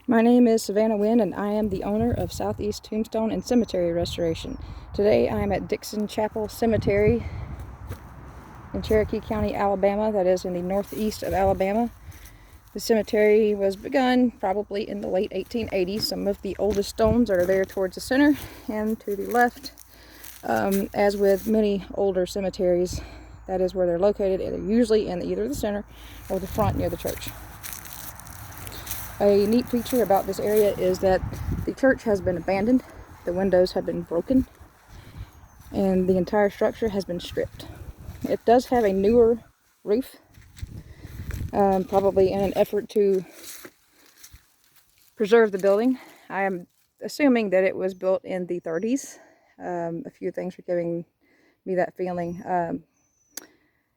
My name is Savannah Wynn, and I am the owner of Southeast Tombstone and Cemetery Restoration. Today I am at Dixon Chapel Cemetery in Cherokee County, Alabama. That is in the northeast of Alabama. The cemetery was begun probably in the late 1880s. Some of the oldest stones are there towards the center and to the left. As with many older cemeteries, that is where they're located. They're usually in either the center or the front near the church. A neat feature about this area is that the church has been abandoned, the windows have been broken, and the entire structure has been stripped. It does have a newer roof, probably in an effort to preserve the building. I am assuming that it was built in the 30s. A few things are giving me that feeling.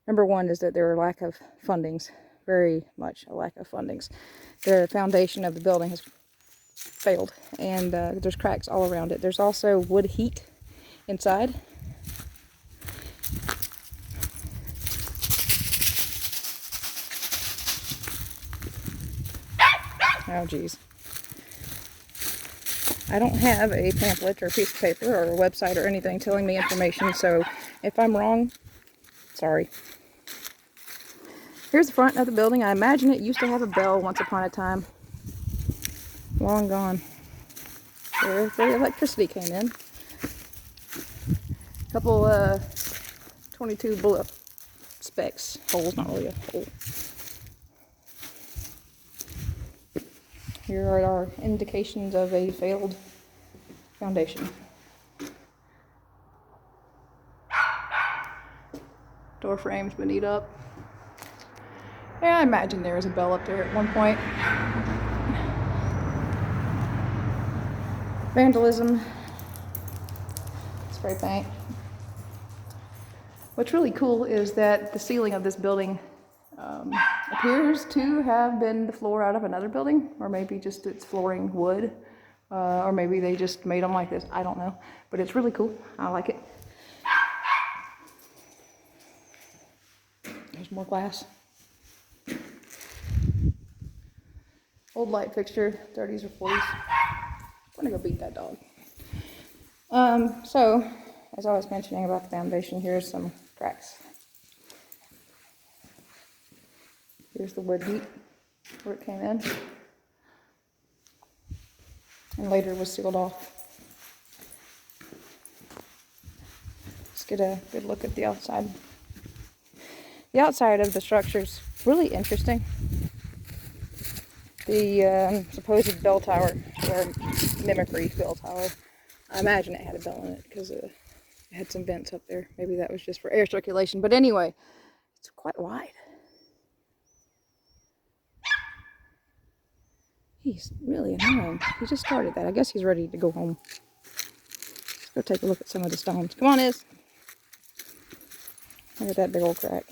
Number one is that there are a lack of fundings, very much a lack of fundings. The foundation of the building has failed, and there's cracks all around it. There's also wood heat inside. Oh geez. I don't have a pamphlet or a piece of paper or a website or anything telling me information, so if I'm wrong, sorry. Here's the front of the building. I imagine it used to have a bell once upon a time. Long gone. There's where the electricity came in. A couple 22 bullet specks. Holes, not really a hole. Here are our indications of a failed foundation. Door frame's been eaten up. Yeah, I imagine there was a bell up there at one point. Vandalism. Spray paint. What's really cool is that the ceiling of this building appears to have been the floor out of another building, or maybe just its flooring wood, or maybe they just made them like this. I don't know, but it's really cool. I like it. There's more glass. Old light fixture, 30s or 40s. I'm gonna go beat that dog. So, as I was mentioning about the foundation, here's some cracks. Here's the wood heat where it came in, and later was sealed off. Let's get a good look at the outside. The outside of the structure is really interesting. The supposed bell tower, or mimicry bell tower, I imagine it had a bell in it because it had some vents up there. Maybe that was just for air circulation. But anyway, it's quite wide. He's really annoying. He just started that. I guess he's ready to go home. Let's go take a look at some of the stones. Come on, Iz. Look at that big old crack.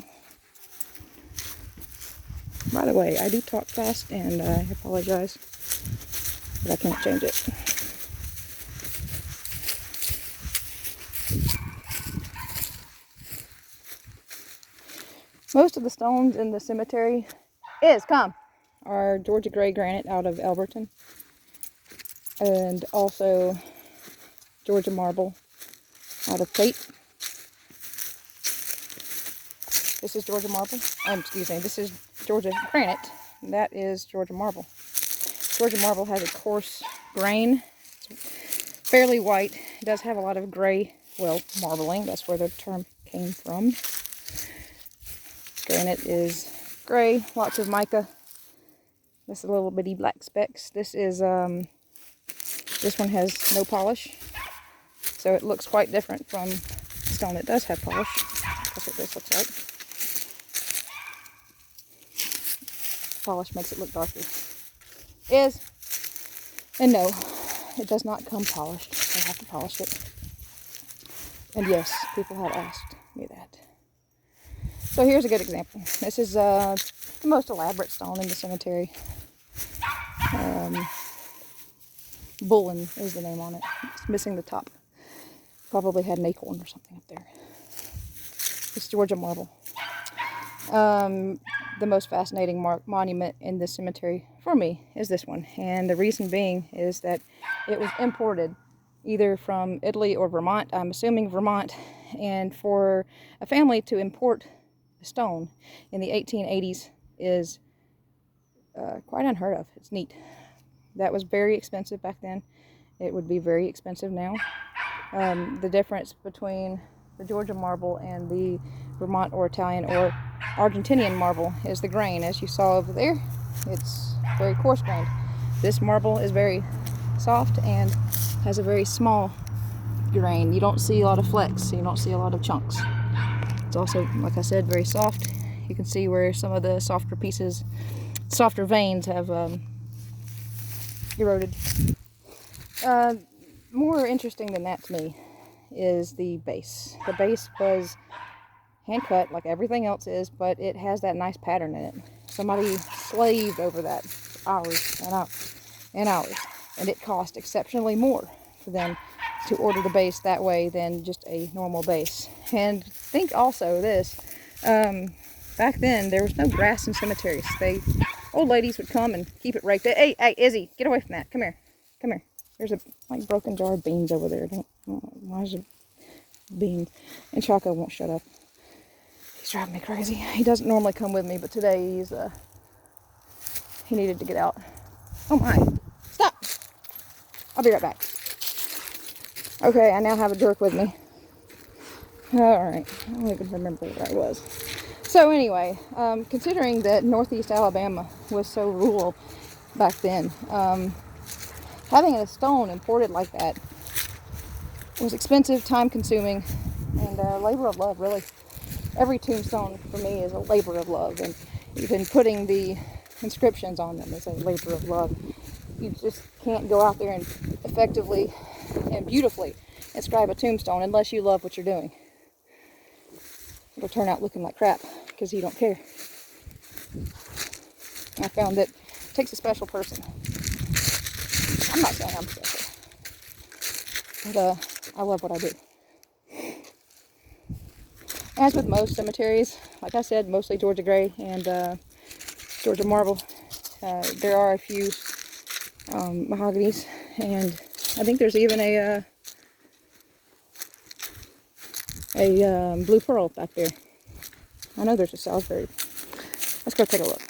By the way, I do talk fast, and I apologize, but I can't change it. Most of the stones in the cemetery are Georgia gray granite out of Alberton, and also Georgia marble out of Tate. This is Georgia marble. Excuse me, this is Georgia granite. That is Georgia marble. Georgia marble has a coarse grain. It's fairly white. It does have a lot of gray, well, marbling. That's where the term came from. Granite is gray, lots of mica. This is little bitty black specks. This one has no polish, so it looks quite different from stone that does have polish. That's what this looks like. Polish makes it look darker. And no, it does not come polished. I have to polish it. And yes, people have asked me that. So here's a good example. This is the most elaborate stone in the cemetery. Bullen is the name on it. It's missing the top. Probably had an acorn or something up there. It's Georgia marble. the most fascinating monument in this cemetery for me is this one. And the reason being is that it was imported either from Italy or Vermont. I'm assuming Vermont. And for a family to import a stone in the 1880s is quite unheard of. It's neat. That was very expensive back then. It would be very expensive now. The difference between the Georgia marble and the Vermont or Italian or Argentinian marble is the grain. As you saw over there, it's very coarse grained. This marble is very soft and has a very small grain. You don't see a lot of flecks, you don't see a lot of chunks. It's also, like I said, very soft. You can see where some of the softer pieces, softer veins have eroded. More interesting than that to me is the base. The base was hand cut like everything else is, but it has that nice pattern in it. Somebody slaved over that for hours and hours and hours, and it cost exceptionally more for them to order the base that way than just a normal base. And think also this, back then there was no grass in cemeteries. Old ladies would come and keep it raked. Hey, Izzy, get away from that. Come here. Come here. There's a broken jar of beans over there. Why is it beans? And Chaco won't shut up. He's driving me crazy. He doesn't normally come with me, but today he needed to get out. Oh my! Stop! I'll be right back. Okay, I now have a jerk with me. All right, I don't even remember where I was. So anyway, considering that Northeast Alabama was so rural back then, having a stone imported like that was expensive, time-consuming, and a labor of love, really. Every tombstone for me is a labor of love, and even putting the inscriptions on them is a labor of love. You just can't go out there and effectively and beautifully inscribe a tombstone unless you love what you're doing. It'll turn out looking like crap because you don't care. I found that it takes a special person. I'm not saying I'm special, but I love what I do. As with most cemeteries, like I said, mostly Georgia gray and Georgia marble. There are a few mahoganies, and I think there's even a blue pearl back there. I know there's a Salisbury. Let's go take a look.